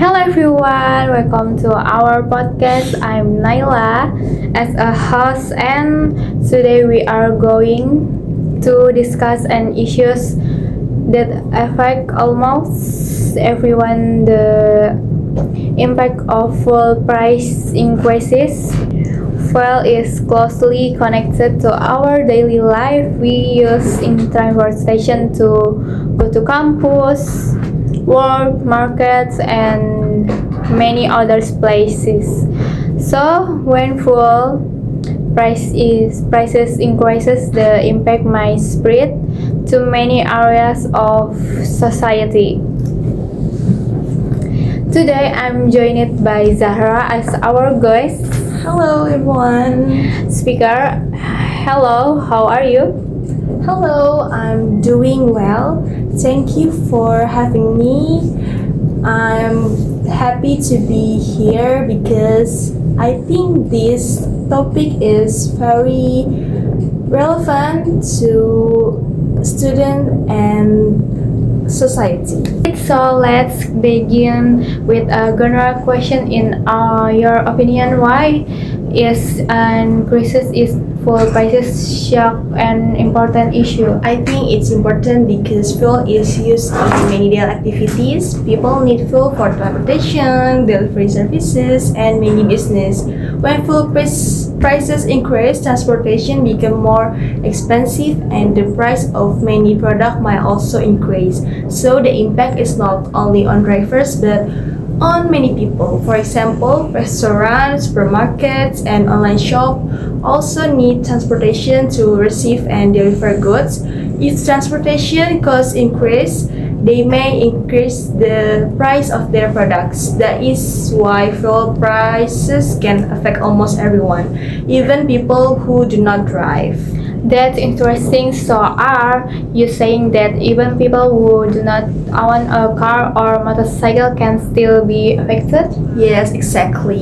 Hello everyone, welcome to our podcast. I'm Nayla as a host, and today we are going to discuss an issues that affect almost everyone: the impact of fuel price increases. Fuel is closely connected to our daily life. We use in transportation to go to campus, work, markets, and many other places. So when prices increases, the impact might spread to many areas of society. Today I'm joined by Zahra as our guest Hello everyone. speaker. Hello, how are you? Hello, I'm doing well. Thank you for having me. I'm happy to be here because I think this topic is very relevant to student and society. So let's begin with a general question. In your opinion, why is an crisis is fuel prices shock an important issue? I think it's important because fuel is used in many daily activities. People need fuel for transportation, delivery services, and many business. When prices increase, transportation become more expensive, and the price of many products might also increase. So the impact is not only on drivers but on many people. For example, restaurants, supermarkets, and online shop also need transportation to receive and deliver goods. If transportation costs increase, they may increase the price of their products. That is why fuel prices can affect almost everyone, even people who do not drive. That's interesting. So are you saying that even people who do not own a car or motorcycle can still be affected? Yes, exactly.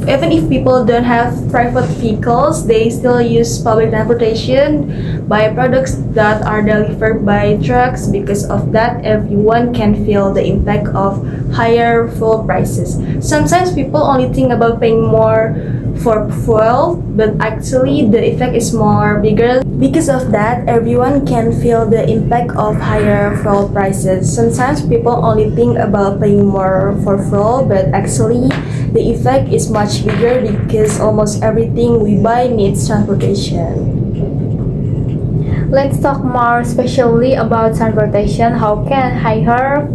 Even if people don't have private vehicles, they still use public transportation, buy products that are delivered by trucks. Because of that, everyone can feel the impact of higher fuel prices. Sometimes people only think about paying more for fuel, but actually the effect is more bigger. Because of that, everyone can feel the impact of higher fuel prices. Sometimes people only think about paying more for fuel, but actually the effect is much bigger because almost everything we buy needs transportation. Let's talk more especially about transportation. How can higher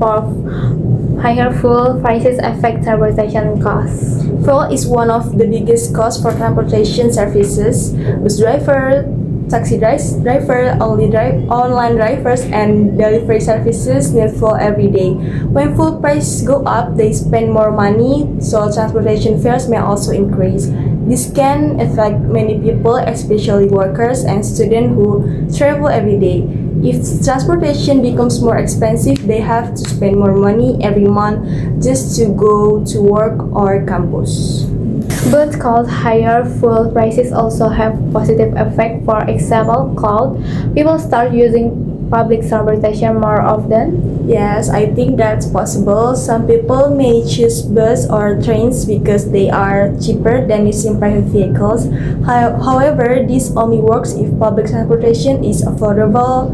fuel prices affect transportation costs? Fuel is one of the biggest costs for transportation services. Bus driver, taxi driver, online drivers, and delivery services need fuel every day. When fuel prices go up, they spend more money, so transportation fares may also increase. This can affect many people, especially workers and students who travel every day. If transportation becomes more expensive, they have to spend more money every month just to go to work or campus. But could higher fuel prices also have positive effect? For example, could people start using public transportation more often? Yes, I think that's possible. Some people may choose bus or trains because they are cheaper than using private vehicles. However, this only works if public transportation is affordable,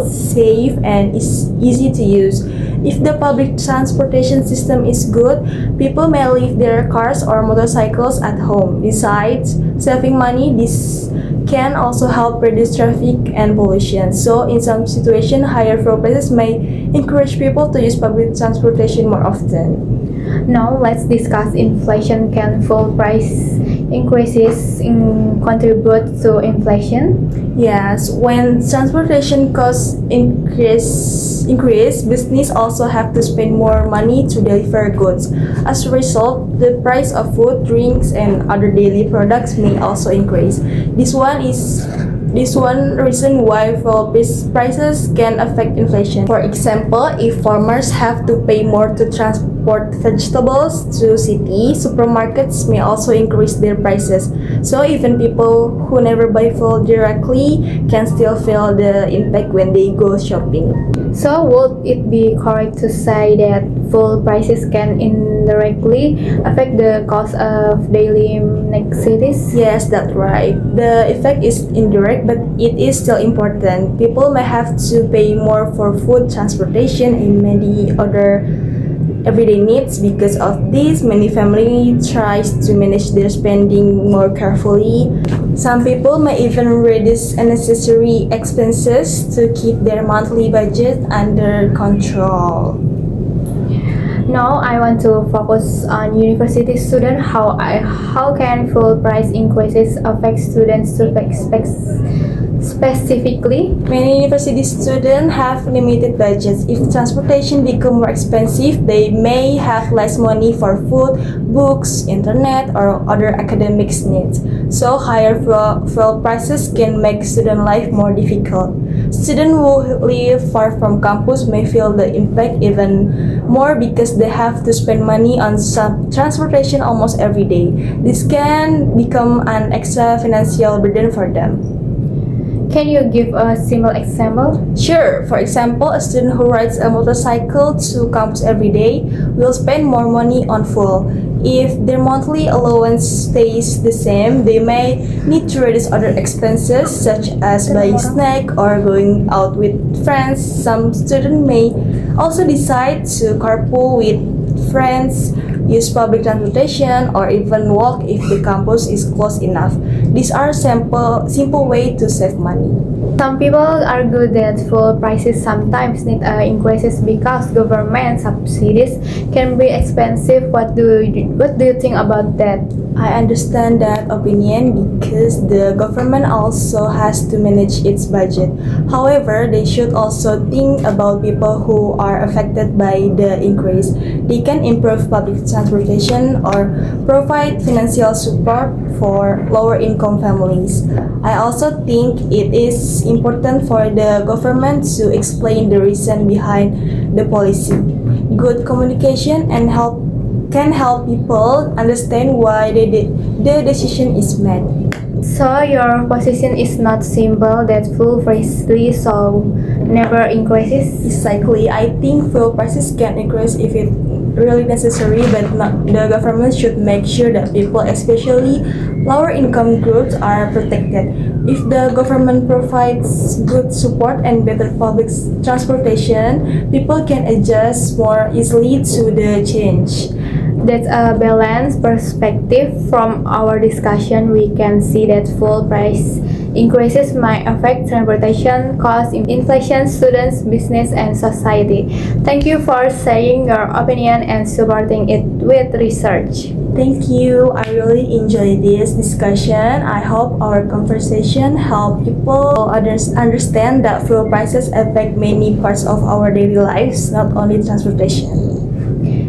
safe, and is easy to use. If the public transportation system is good, people may leave their cars or motorcycles at home. Besides saving money, this can also help reduce traffic and pollution. So, in some situations, higher fuel prices may encourage people to use public transportation more often. Now let's discuss inflation. Can fuel price increases contribute to inflation? Yes, when transportation costs increase, business also have to spend more money to deliver goods. As a result, the price of food, drinks, and other daily products may also increase. This one reason why fuel prices can affect inflation. For example, if farmers have to pay more to import vegetables to city, supermarkets may also increase their prices. So even people who never buy food directly can still feel the impact when they go shopping. So, would it be correct to say that fuel prices can indirectly affect the cost of daily necessities? Yes, that's right. The effect is indirect, but it is still important. People may have to pay more for food, transportation, and many other everyday needs. Because of this, many families tries to manage their spending more carefully. Some people may even reduce unnecessary expenses to keep their monthly budget under control. Now I want to focus on university students. How can fuel price increases affect students specifically? Many university students have limited budgets. If transportation become more expensive, they may have less money for food, books, internet, or other academic needs. So higher fuel prices can make student life more difficult. Students who live far from campus may feel the impact even more because they have to spend money on some transportation almost every day. This can become an extra financial burden for them. Can you give a simple example? Sure, for example, a student who rides a motorcycle to campus every day will spend more money on fuel. If their monthly allowance stays the same, they may need to reduce other expenses such as buying snack or going out with friends. Some students may also decide to carpool with friends, use public transportation, or even walk if the campus is close enough. These are simple ways to save money. Some people argue that fuel prices sometimes need increases because government subsidies can be expensive. What do you think about that? I understand that opinion because the government also has to manage its budget. However, they should also think about people who are affected by the increase. They can improve public transportation or provide financial support for lower income families. I also think it is important for the government to explain the reason behind the policy. Good communication and help can help people understand why the decision is made. So your position is not simple that fuel prices so never increases? Exactly. I think fuel prices can increase if it really necessary, but the government should make sure that people, especially lower income groups, are protected. If the government provides good support and better public transportation, people can adjust more easily to the change. That's a balanced perspective. From our discussion, we can see that fuel price increases might affect transportation costs, inflation, students, business, and society. Thank you for sharing your opinion and supporting it with research. Thank you. I really enjoyed this discussion. I hope our conversation help people understand that fuel prices affect many parts of our daily lives, not only transportation.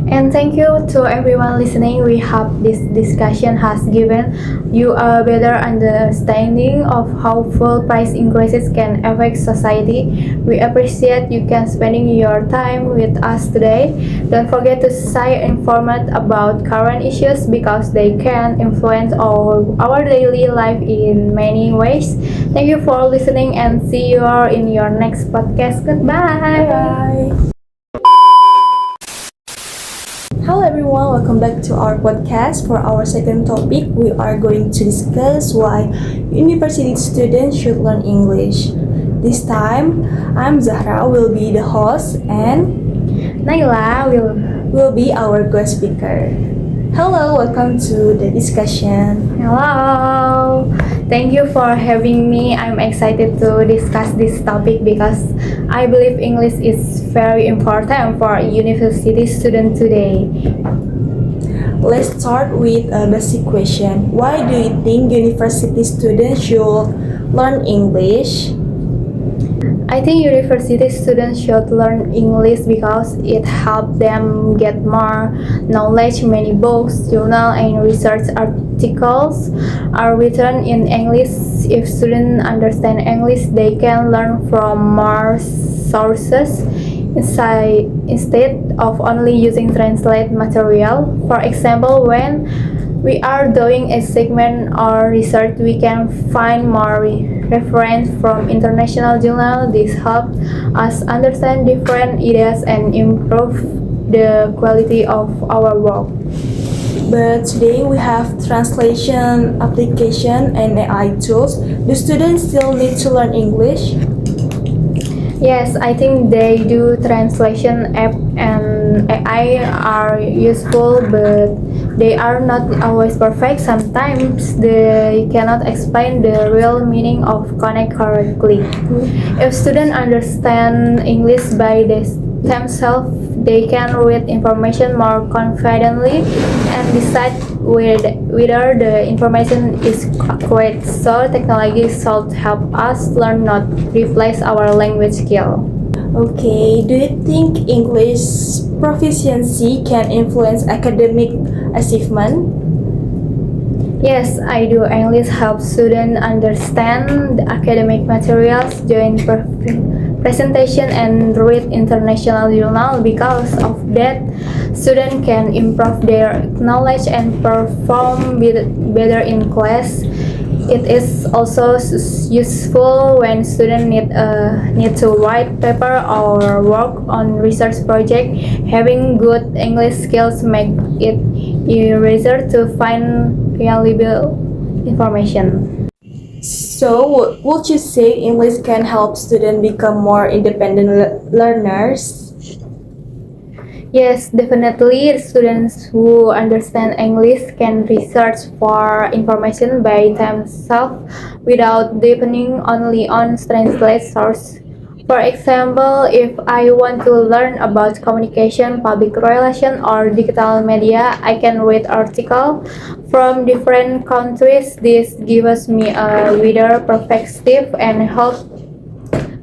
And thank you to everyone listening. We hope this discussion has given you a better understanding of how fuel price increases can affect society. We appreciate you can spending your time with us today. Don't forget to stay informed about current issues because they can influence our daily life in many ways. Thank you for listening and see you all in your next podcast. Goodbye. Bye. Hello everyone, welcome back to our podcast. For our second topic, we are going to discuss why university students should learn English. This time, I'm Zahra, will be the host, and Nayla will be our guest speaker. Hello, welcome to the discussion. Hello. Thank you for having me. I'm excited to discuss this topic because I believe English is very important for university students today. Let's start with a basic question. Why do you think university students should learn English? I think university students should learn English because it helps them get more knowledge. Many books, journals, and research articles are written in English. If students understand English, they can learn from more sources. instead of only using translate material. For example, when we are doing a segment or research, we can find more reference from international journals. This helps us understand different ideas and improve the quality of our work. But today we have translation application and AI tools. Do students still need to learn English? Yes, I think they do. Translation app and AI are useful, but they are not always perfect. Sometimes they cannot explain the real meaning of connect correctly. If students understand English by themselves, they can read information more confidently and decide whether the information is correct. So technology should help us learn, not replace our language skill. Okay, do you think English proficiency can influence academic achievement? Yes, I do. English helps students understand the academic materials, join presentation, and read international journal. Because of that, students can improve their knowledge and perform better in class. It is also useful when students need to write paper or work on research project. Having good English skills make it easier to find reliable information. So, would you say English can help students become more independent learners? Yes, definitely. Students who understand English can research for information by themselves without depending only on translate source. For example, if I want to learn about communication, public relation, or digital media, I can read articles from different countries. This gives me a wider perspective and helps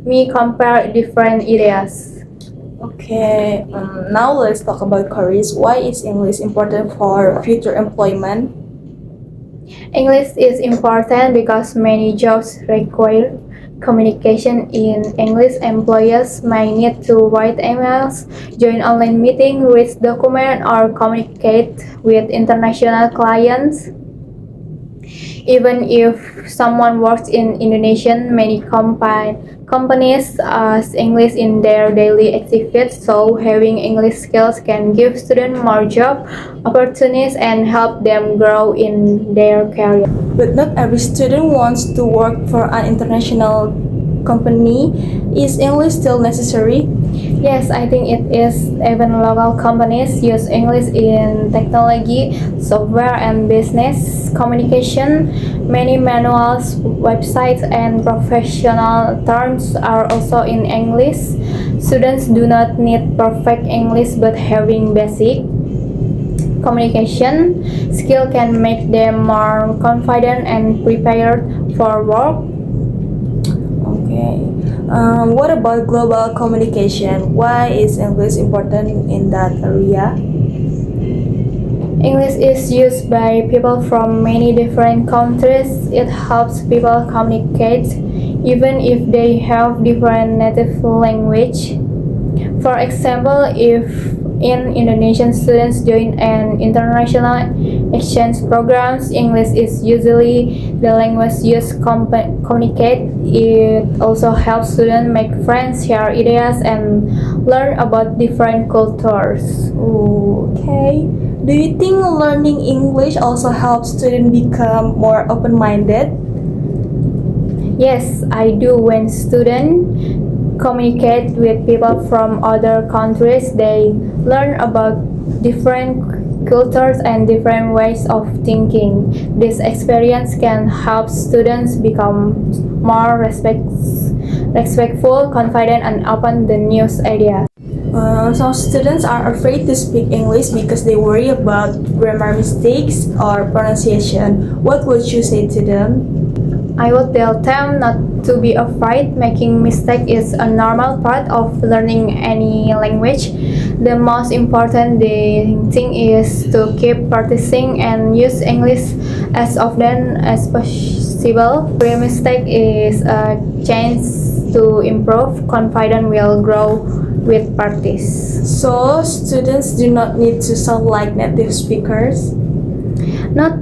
me compare different ideas. Okay, now let's talk about careers. Why is English important for future employment? English is important because many jobs require communication in English. Employers may need to write emails, join online meetings, read documents, or communicate with international clients. Even if someone works in Indonesian, many companies use English in their daily activities, so having English skills can give students more job opportunities and help them grow in their career. But not every student wants to work for an international company. Is English still necessary? Yes, I think it is. Even local companies use English in technology, software, and business communication. Many manuals, websites, and professional terms are also in English. Students do not need perfect English, but having basic communication skill can make them more confident and prepared for work. Okay. What about global communication? Why is English important in that area? English is used by people from many different countries. It helps people communicate even if they have different native language. For example, if in Indonesian students join an international exchange programs, English is usually the language used communicate. It also helps students make friends, share ideas, and learn about different cultures. Okay. Do you think learning English also helps students become more open-minded? Yes, I do. When students communicate with people from other countries, they learn about different cultures and different ways of thinking. This experience can help students become more respectful, confident, and open to new ideas. Some students are afraid to speak English because they worry about grammar mistakes or pronunciation. What would you say to them? I would tell them not to be afraid. Making mistake is a normal part of learning any language. The most important thing is to keep practicing and use English as often as possible. Every mistake is a chance to improve. Confidence will grow with practice. So, students do not need to sound like native speakers? Not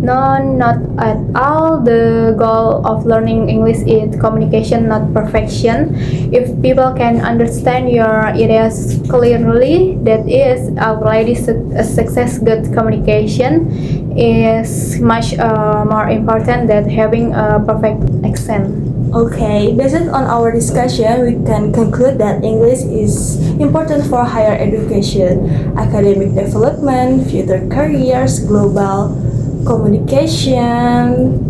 No, not at all. The goal of learning English is communication, not perfection. If people can understand your ideas clearly, that is already a success. Good communication is much more important than having a perfect accent. Okay, based on our discussion, we can conclude that English is important for higher education, academic development, future careers, global communication,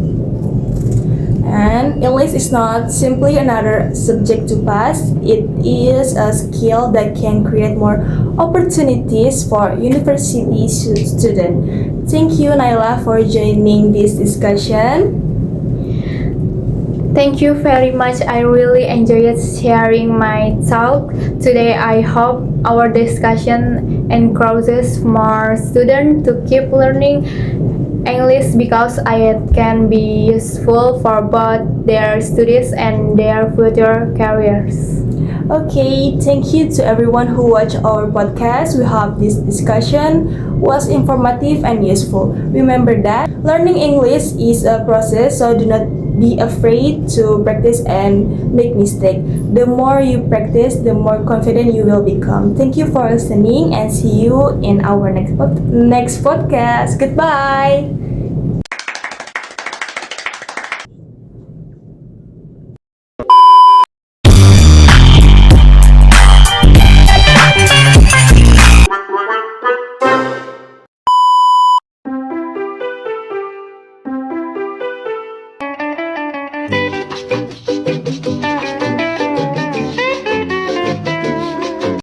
and English is not simply another subject to pass. It is a skill that can create more opportunities for university students. Thank you, Nayla, for joining this discussion. Thank you very much. I really enjoyed sharing my talk today. I hope our discussion encourages more students to keep learning English because it can be useful for both their studies and their future careers. Okay, thank you to everyone who watched our podcast. We hope this discussion was informative and useful. Remember that learning English is a process, so do not be afraid to practice and make mistakes. The more you practice, the more confident you will become. Thank you for listening and see you in our next podcast. Goodbye.